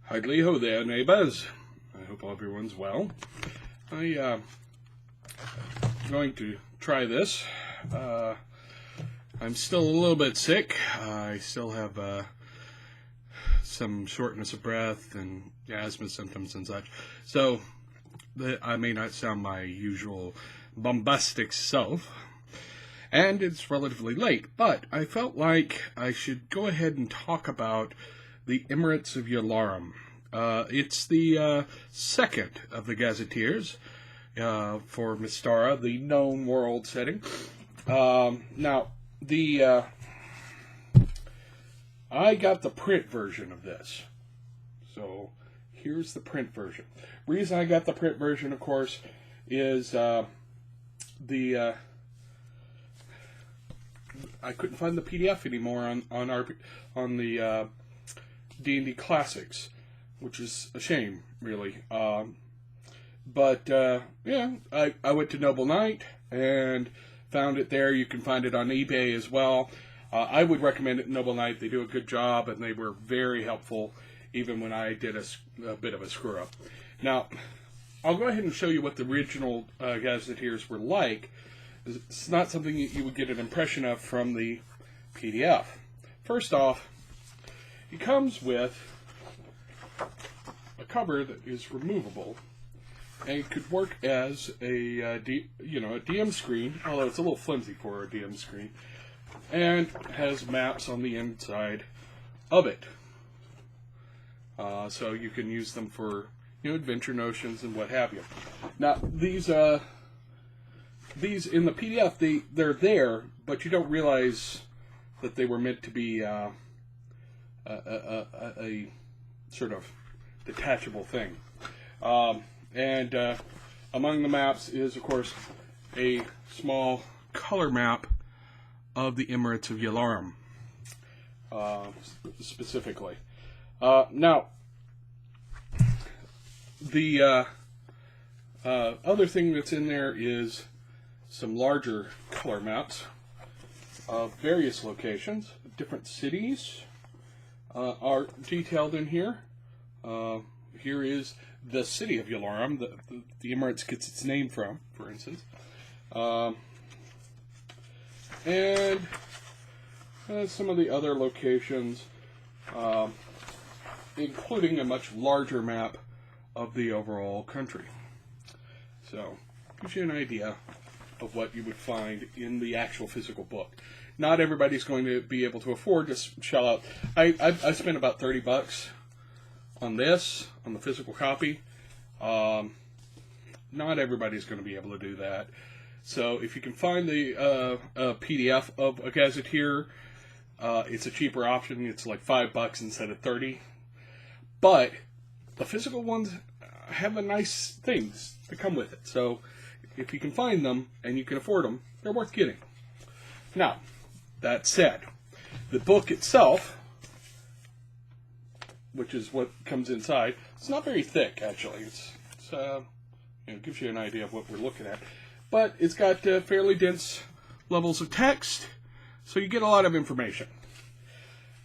Hidely ho there, neighbors. I hope everyone's well. I'm going to try this. I'm still a little bit sick. I still have some shortness of breath and asthma symptoms and such. So I may not sound my usual bombastic self. And it's relatively late, but I felt like I should go ahead and talk about the Emirates of Ylaruam. It's the second of the Gazetteers for Mystara, the known world setting. Now, I got the print version of this. So, here's the print version. Reason I got the print version, of course, is I couldn't find the PDF anymore on the D&D Classics, which is a shame, really. But I went to Noble Knight and found it there. You can find it on eBay as well. I would recommend it, Noble Knight. They do a good job, and they were very helpful, even when I did a bit of a screw-up. Now, I'll go ahead and show you what the original Gazetteers were like. It's not something you would get an impression of from the PDF. First off, it comes with a cover that is removable, and it could work as a DM screen, although it's a little flimsy for a DM screen, and has maps on the inside of it. So you can use them for adventure notions and what have you. Now these in the PDF, they're there, but you don't realize that they were meant to be a sort of detachable thing. And among the maps is, of course, a small color map of the Emirates of Ylaruam, specifically. Now, the other thing that's in there is some larger color maps of various locations. Different cities are detailed in here. Here is the city of Ylaruam, the Emirates gets its name from, for instance. And some of the other locations, including a much larger map of the overall country. So, gives you an idea of what you would find in the actual physical book. Not everybody's going to be able to afford to shell out. I spent about $30 on this, on the physical copy. Not everybody's going to be able to do that. So if you can find the PDF of a Gazetteer, it's a cheaper option. It's like $5 instead of $30. But the physical ones have a nice things that come with it. So if you can find them and you can afford them, they're worth getting. Now, that said, the book itself, which is what comes inside, it's not very thick, actually. It gives you an idea of what we're looking at. But it's got fairly dense levels of text, so you get a lot of information.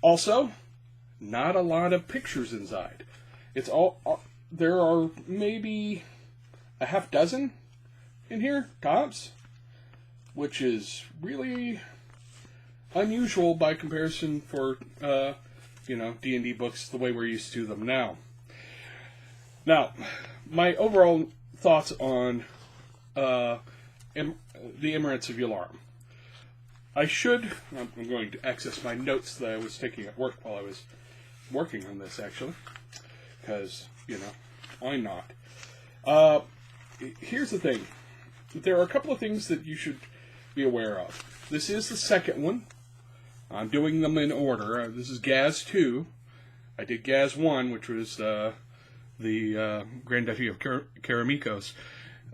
Also, not a lot of pictures inside. There are maybe a half dozen in here, tops, which is really unusual by comparison for, D&D books the way we're used to them now. Now, my overall thoughts on the Emirates of Ylaruam. I'm going to access my notes that I was taking at work while I was working on this, actually, because, why not? Here's the thing. There are a couple of things that you should be aware of. This is the second one. I'm doing them in order. This is Gaz 2. I did Gaz 1, which was the Grand Duchy of Keramikos.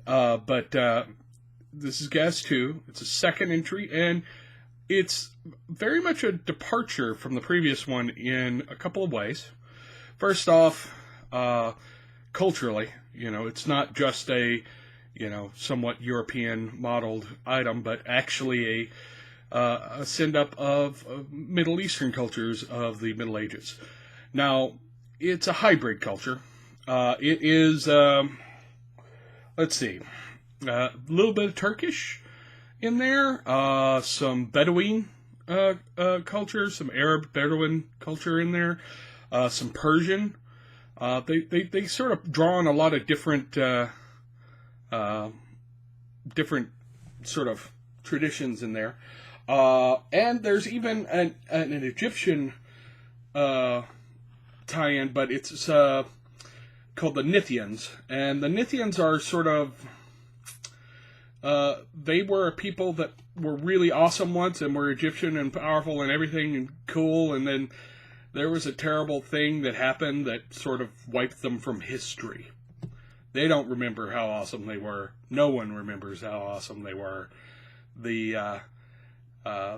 But this is Gaz 2. It's a second entry, and it's very much a departure from the previous one in a couple of ways. First off, culturally, it's not just a somewhat European modeled item, but actually a send-up of Middle Eastern cultures of the Middle Ages. Now, it's a hybrid culture. It is, let's see, a little bit of Turkish in there, some Bedouin culture, some Arab Bedouin culture in there, some Persian. They sort of draw on a lot of different different sort of traditions in there. And there's even an Egyptian tie-in, but it's called the Nithians. And the Nithians are sort of, they were a people that were really awesome once and were Egyptian and powerful and everything and cool, and then there was a terrible thing that happened that sort of wiped them from history. They don't remember how awesome they were. No one remembers how awesome they were. The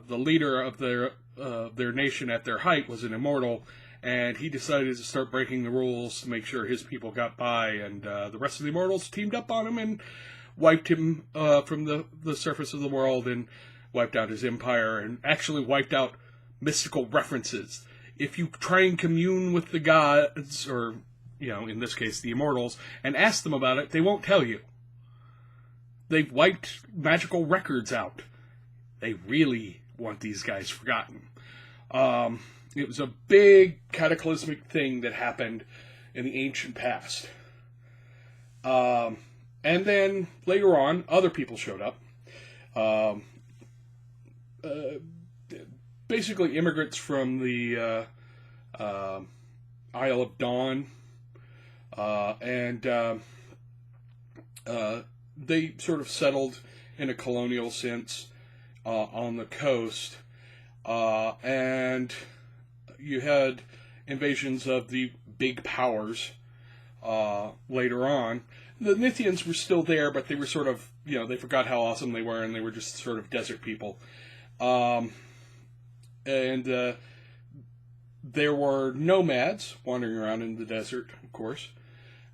leader of their nation at their height was an immortal, and he decided to start breaking the rules to make sure his people got by, and the rest of the immortals teamed up on him and wiped him from the surface of the world, and wiped out his empire, and actually wiped out mystical references. If you try and commune with the gods, or, in this case, the immortals, and ask them about it, they won't tell you. They've wiped magical records out. They really want these guys forgotten. It was a big cataclysmic thing that happened in the ancient past. And then later on, other people showed up. Basically immigrants from the Isle of Dawn. And they sort of settled in a colonial sense on the coast. And you had invasions of the big powers later on. The Nithians were still there, but they were sort of, they forgot how awesome they were, and they were just sort of desert people. And there were nomads wandering around in the desert, of course.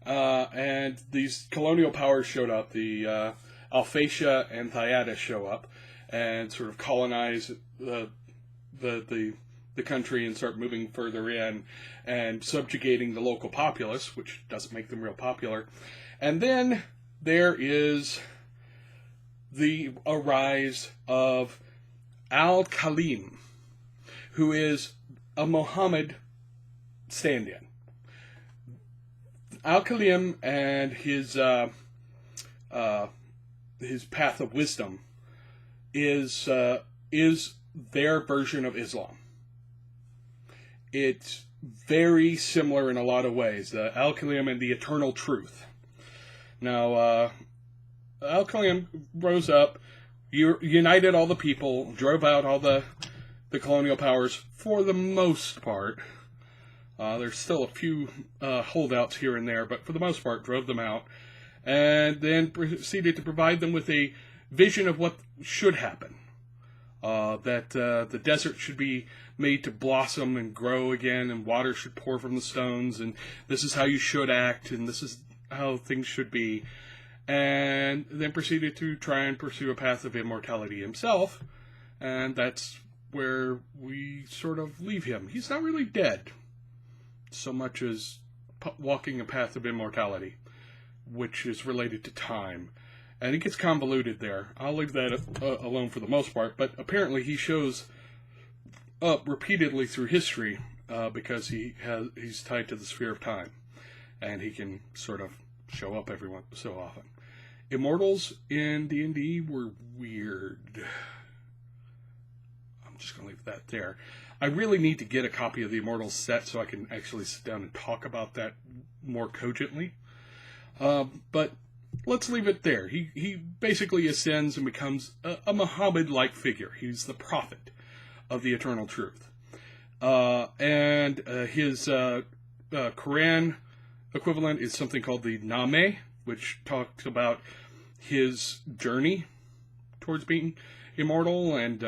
And these colonial powers showed up. The Alphatia and Thyatira show up and sort of colonize the country and start moving further in and subjugating the local populace, which doesn't make them real popular. And then there is the arise of Al-Khalim, who is a Muhammad stand-in. Al-Khalim and his path of wisdom is their version of Islam. It's very similar in a lot of ways. The Al-Khalim and the eternal truth. Now, Al-Khalim rose up, united all the people, drove out all the colonial powers for the most part. There's still a few holdouts here and there, but for the most part, drove them out, and then proceeded to provide them with a vision of what should happen. That the desert should be made to blossom and grow again, and water should pour from the stones, and this is how you should act, and this is how things should be. And then proceeded to try and pursue a path of immortality himself, and that's where we sort of leave him. He's not really dead so much as walking a path of immortality, which is related to time. And it gets convoluted there. I'll leave that alone for the most part, but apparently he shows up repeatedly through history because he's tied to the sphere of time, and he can sort of show up every so often. Immortals in D&D were weird. I'm just going to leave that there. I really need to get a copy of the Immortals set so I can actually sit down and talk about that more cogently. But let's leave it there. He basically ascends and becomes a Muhammad-like figure. He's the prophet of the eternal truth. And his Quran equivalent is something called the Name, which talks about his journey towards being immortal and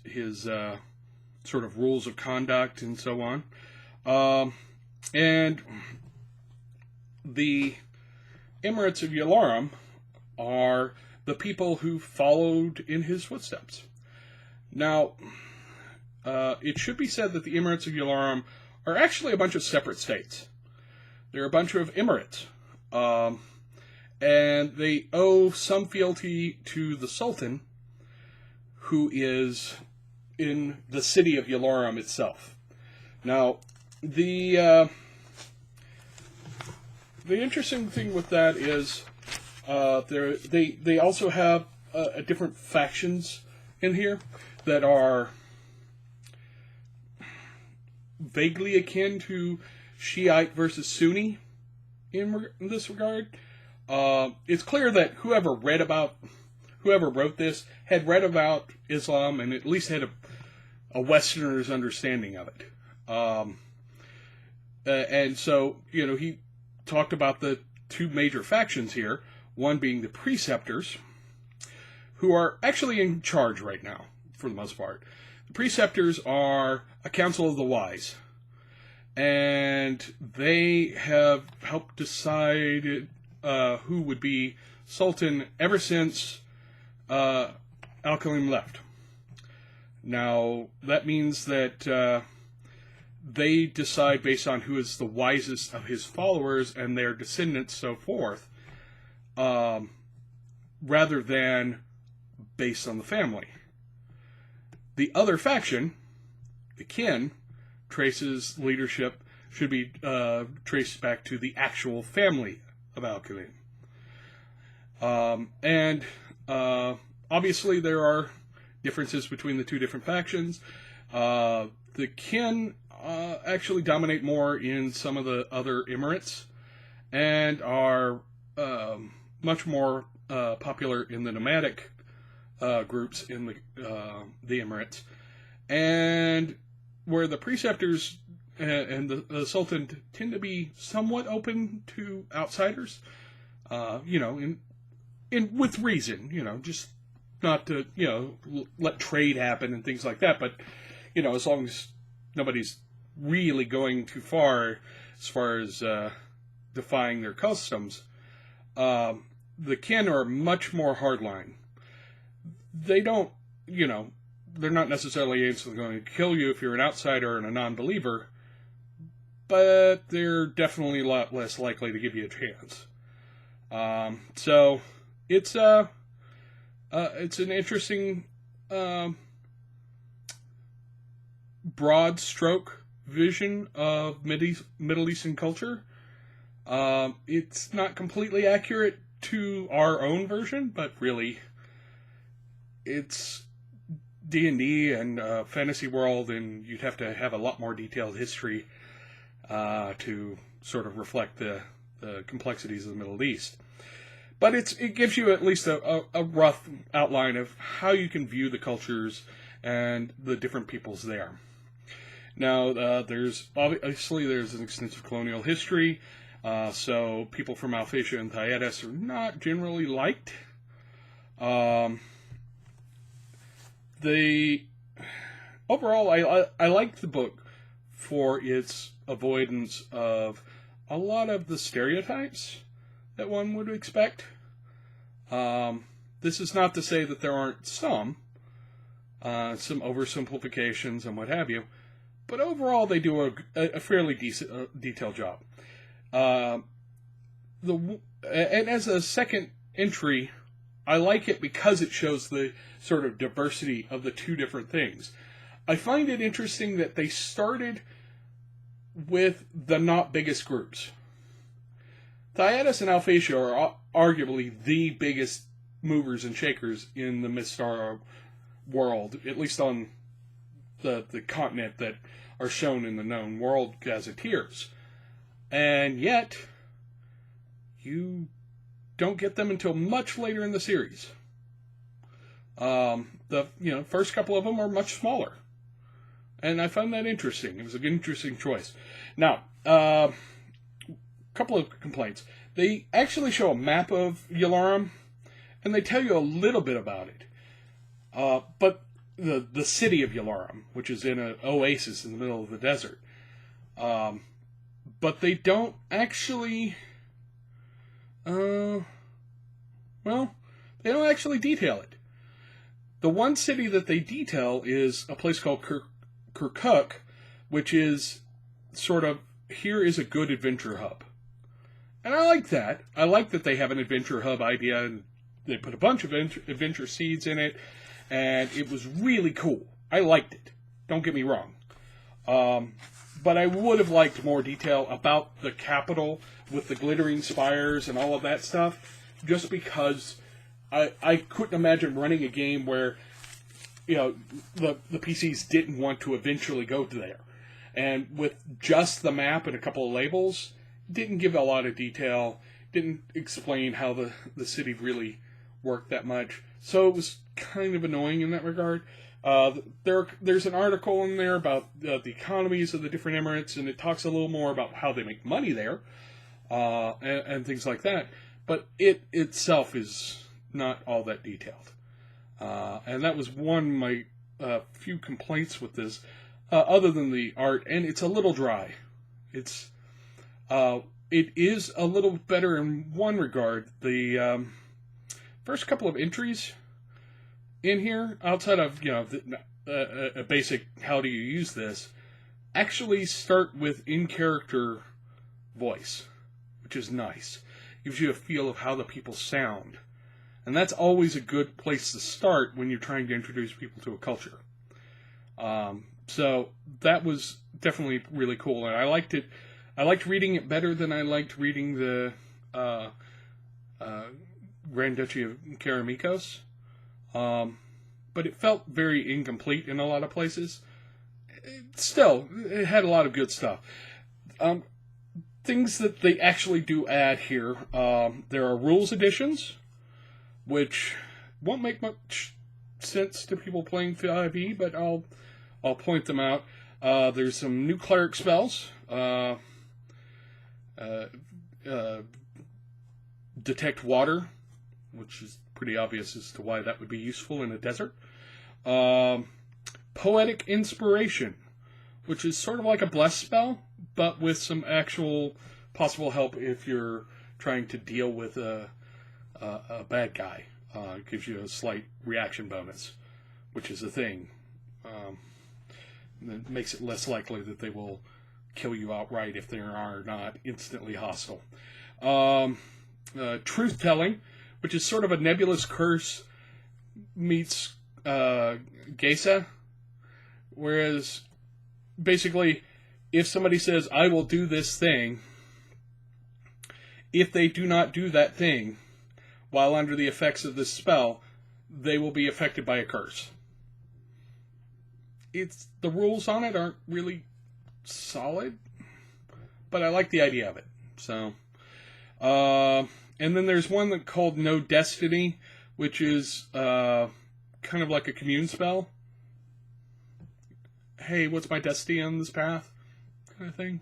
his sort of rules of conduct and so on. And the Emirates of Ylaruam are the people who followed in his footsteps. Now, it should be said that the Emirates of Ylaruam are actually a bunch of separate states. They're a bunch of emirates. And they owe some fealty to the Sultan, who is in the city of Ylaruam itself. Now, the interesting thing with that is they also have different factions in here that are vaguely akin to Shiite versus Sunni in this regard. It's clear that whoever wrote this had read about Islam and at least had a Westerner's understanding of it. And so, he talked about the two major factions here, one being the Preceptors, who are actually in charge right now, for the most part. The Preceptors are a council of the wise, and they have helped decide who would be Sultan ever since Al-Khalim left. Now, that means that they decide based on who is the wisest of his followers and their descendants, so forth, rather than based on the family. The other faction, the kin, traces leadership, should be traced back to the actual family of Al-Khalim. And obviously there are differences between the two different factions. The kin actually dominate more in some of the other emirates and are much more popular in the nomadic groups in the emirates. And where the Preceptors and the Sultan tend to be somewhat open to outsiders, with reason, just not to, let trade happen and things like that. But, as long as nobody's really going too far as defying their customs, the kin are much more hardline. They don't, they're not necessarily instantly going to kill you if you're an outsider and a non-believer, but they're definitely a lot less likely to give you a chance. So it's an interesting broad stroke vision of Middle Eastern culture. It's not completely accurate to our own version, but really, it's D&D and fantasy world, and you'd have to have a lot more detailed history to sort of reflect the complexities of the Middle East. But it gives you at least a rough outline of how you can view the cultures and the different peoples there. Now, there's an extensive colonial history, so people from Alphasia and Thaiatis are not generally liked. Overall, I like the book for its avoidance of a lot of the stereotypes that one would expect. This is not to say that there aren't some oversimplifications and what have you, but overall they do a fairly decent, detailed job. And as a second entry, I like it because it shows the sort of diversity of the two different things. I find it interesting that they started with the not biggest groups. Thaiatis and Alphasia are arguably the biggest movers and shakers in the Mystara world, at least on the continent that are shown in the known world Gazetteers. And yet, you don't get them until much later in the series. The first couple of them are much smaller. And I found that interesting. It was an interesting choice. Now, couple of complaints. They actually show a map of Ylaruam, and they tell you a little bit about it. But the city of Ylaruam, which is in an oasis in the middle of the desert. But they don't actually... they don't actually detail it. The one city that they detail is a place called Kirkuk, which is sort of, here is a good adventure hub. And I like that. I like that they have an adventure hub idea, and they put a bunch of adventure seeds in it, and it was really cool. I liked it. Don't get me wrong. But I would have liked more detail about the capital with the glittering spires and all of that stuff, just because I couldn't imagine running a game where, you know, the PCs didn't want to eventually go there. And with just the map and a couple of labels, didn't give a lot of detail, didn't explain how the city really worked that much. So it was kind of annoying in that regard. There's an article in there about the economies of the different Emirates, and it talks a little more about how they make money there, and things like that. But it itself is not all that detailed. And that was one of my few complaints with this, other than the art, and it's a little dry. It is a little better in one regard. The first couple of entries in here, outside of, you know, a basic how do you use this, actually start with in-character voice, which is nice. Gives you a feel of how the people sound. And that's always a good place to start when you're trying to introduce people to a culture. So that was definitely really cool, and I liked it. I liked reading it better than I liked reading the Grand Duchy of Karamikos. But it felt very incomplete in a lot of places. Still, it had a lot of good stuff. Things that they actually do add here. There are rules additions, which won't make much sense to people playing 5e, but I'll point them out. There's some new cleric spells. Detect water, which is pretty obvious as to why that would be useful in a desert. Poetic inspiration, which is sort of like a bless spell, but with some actual possible help if you're trying to deal with a bad guy. It gives you a slight reaction bonus, which is a thing. That makes it less likely that they will kill you outright if they are not instantly hostile. Truth-telling, which is sort of a nebulous curse meets Geisa, whereas basically if somebody says, I will do this thing, if they do not do that thing while under the effects of this spell, they will be affected by a curse. The rules on it aren't really solid, but I like the idea of it. So, and then there's one called No Destiny, which is kind of like a commune spell. Hey, what's my destiny on this path? Kind of thing.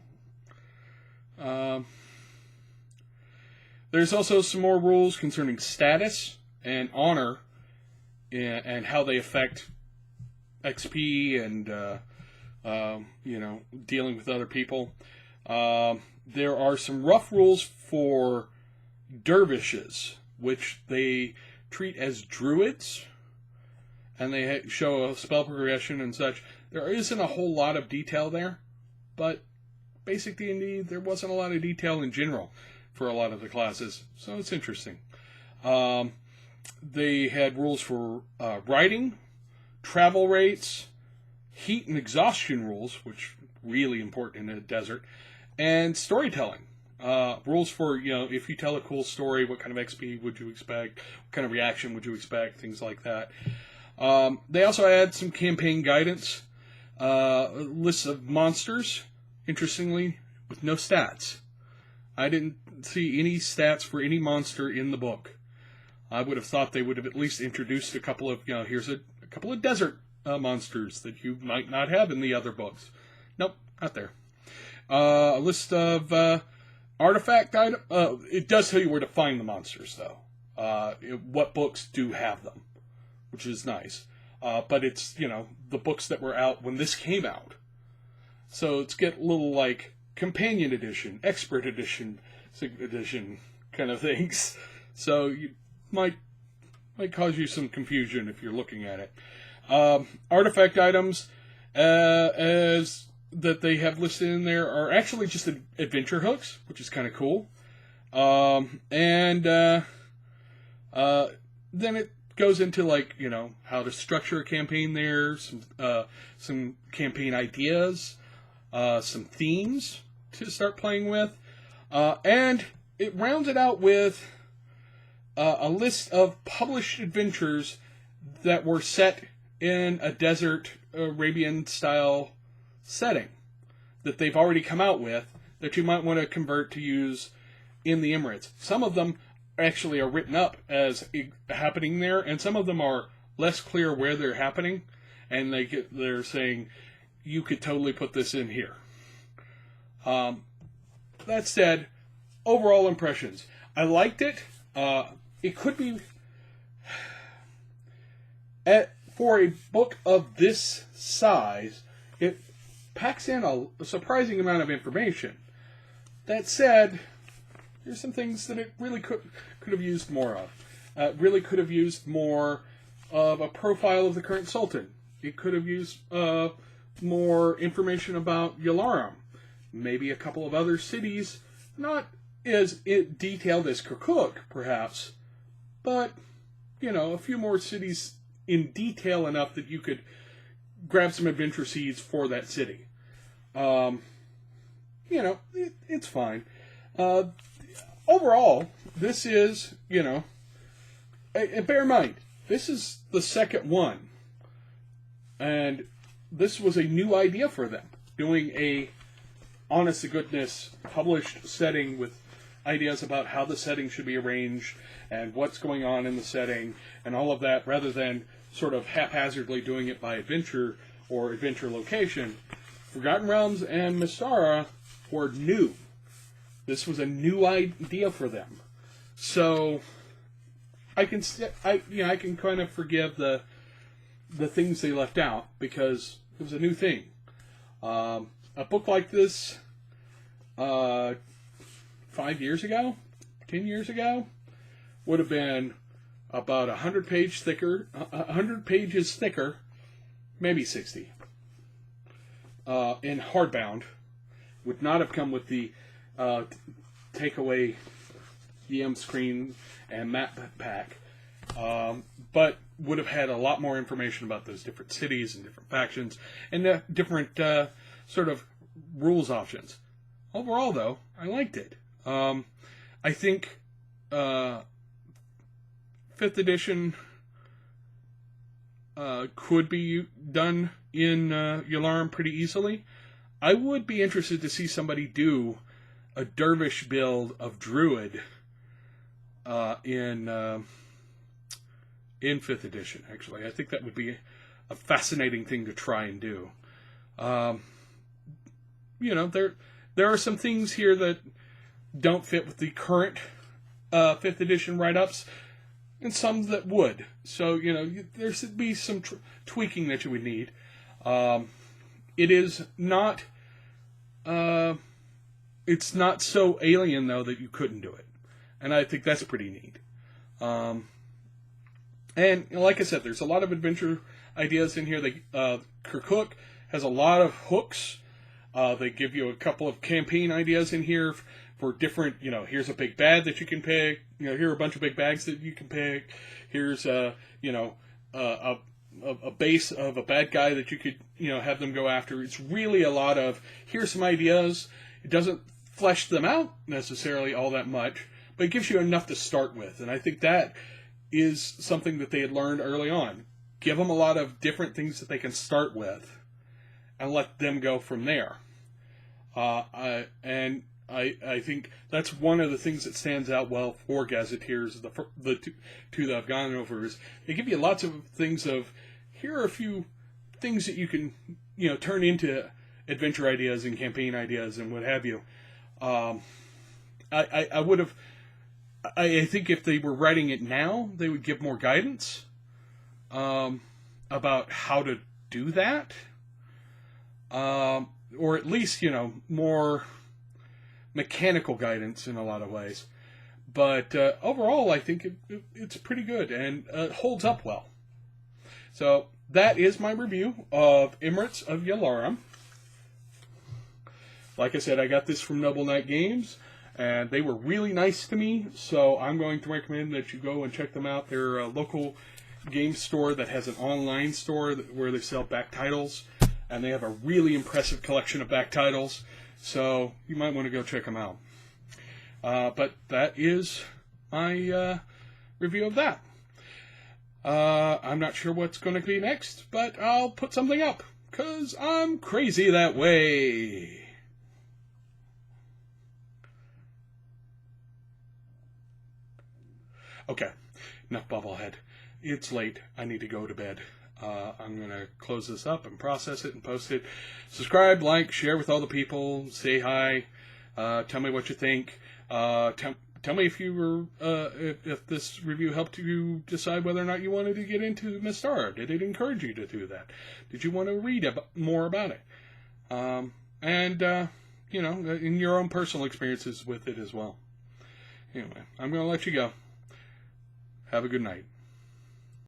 There's also some more rules concerning status and honor and how they affect XP and, dealing with other people. There are some rough rules for dervishes, which they treat as druids, and they show a spell progression and such. There isn't a whole lot of detail there, but basic D&D, there wasn't a lot of detail in general for a lot of the classes, so it's interesting. They had rules for writing, travel rates, heat and exhaustion rules, which really important in a desert, and storytelling. Rules for, if you tell a cool story, what kind of XP would you expect, what kind of reaction would you expect, things like that. They also add some campaign guidance, lists of monsters, interestingly, with no stats. I didn't see any stats for any monster in the book. I would have thought they would have at least introduced a couple of, here's a couple of desert monsters that you might not have in the other books. Nope, not there. A list of artifact items. It does tell you where to find the monsters, though. What books do have them, which is nice. But it's, the books that were out when this came out. So it's get a little like companion edition, expert edition, edition kind of things. So you might cause you some confusion if you're looking at it. Artifact items, as that they have listed in there are actually just adventure hooks, which is kind of cool. Then it goes into, like, how to structure a campaign there, some campaign ideas, some themes to start playing with, and it rounds it out with a list of published adventures that were set in a desert Arabian-style setting that they've already come out with that you might want to convert to use in the Emirates. Some of them actually are written up as happening there, and some of them are less clear where they're happening, and they're saying, you could totally put this in here. That said, overall impressions. I liked it. It could be... for a book of this size, it packs in a surprising amount of information. That said, there's some things that it really could have used more of. Really could have used more of a profile of the current Sultan. It could have used more information about Ylaruam. Maybe a couple of other cities, not as detailed as Kirkuk, perhaps, but, a few more cities in detail enough that you could grab some adventure seeds for that city. It's fine. Overall, this is, and bear in mind, this is the second one. And this was a new idea for them, doing a honest-to-goodness published setting with ideas about how the setting should be arranged and what's going on in the setting and all of that, rather than sort of haphazardly doing it by adventure or adventure location. Forgotten Realms and Mystara were new. This was a new idea for them. So I can kind of forgive the things they left out because it was a new thing. A book like this 5 years ago, 10 years ago, would have been about 100 pages thicker, maybe 60. In hardbound, would not have come with the takeaway EM screen and map pack, but would have had a lot more information about those different cities and different factions and different sort of rules options. Overall, though, I liked it. I think 5th edition could be done in Ylaruam pretty easily. I would be interested to see somebody do a dervish build of Druid in 5th edition, actually. I think that would be a fascinating thing to try and do. There are some things here that don't fit with the current 5th edition write-ups, and some that would. So, there should be some tweaking that you would need. It is not... it's not so alien, though, that you couldn't do it. And I think that's pretty neat. And like I said, there's a lot of adventure ideas in here. Kirkuk has a lot of hooks. They give you a couple of campaign ideas in here for different, here's a big bad that you can pick. Here are a bunch of big bags that you can pick. Here's, a base of a bad guy that you could, have them go after. It's really a lot of, here's some ideas. It doesn't flesh them out necessarily all that much, but it gives you enough to start with. And I think that is something that they had learned early on. Give them a lot of different things that they can start with and let them go from there. I think that's one of the things that stands out well for Gazetteers, the two that I've gone over, is they give you lots of things of, here are a few things that you can, turn into adventure ideas and campaign ideas and what have you. I think if they were writing it now, they would give more guidance about how to do that. Or at least, more mechanical guidance in a lot of ways. But overall, I think it's pretty good and holds up well. So that is my review of Emirates of Ylaruam. Like I said, I got this from Noble Knight Games, and they were really nice to me, so I'm going to recommend that you go and check them out. They're a local game store that has an online store where they sell back titles, and they have a really impressive collection of back titles, so you might want to go check them out. But that is my review of that. I'm not sure what's going to be next, but I'll put something up, because I'm crazy that way. Okay, enough bubblehead. It's late. I need to go to bed. I'm going to close this up and process it and post it. Subscribe, like, share with all the people. Say hi. Tell me what you think. Tell me if you were if this review helped you decide whether or not you wanted to get into Mystara. Did it encourage you to do that? Did you want to read more about it? You know, in your own personal experiences with it as well. Anyway, I'm going to let you go. Have a good night.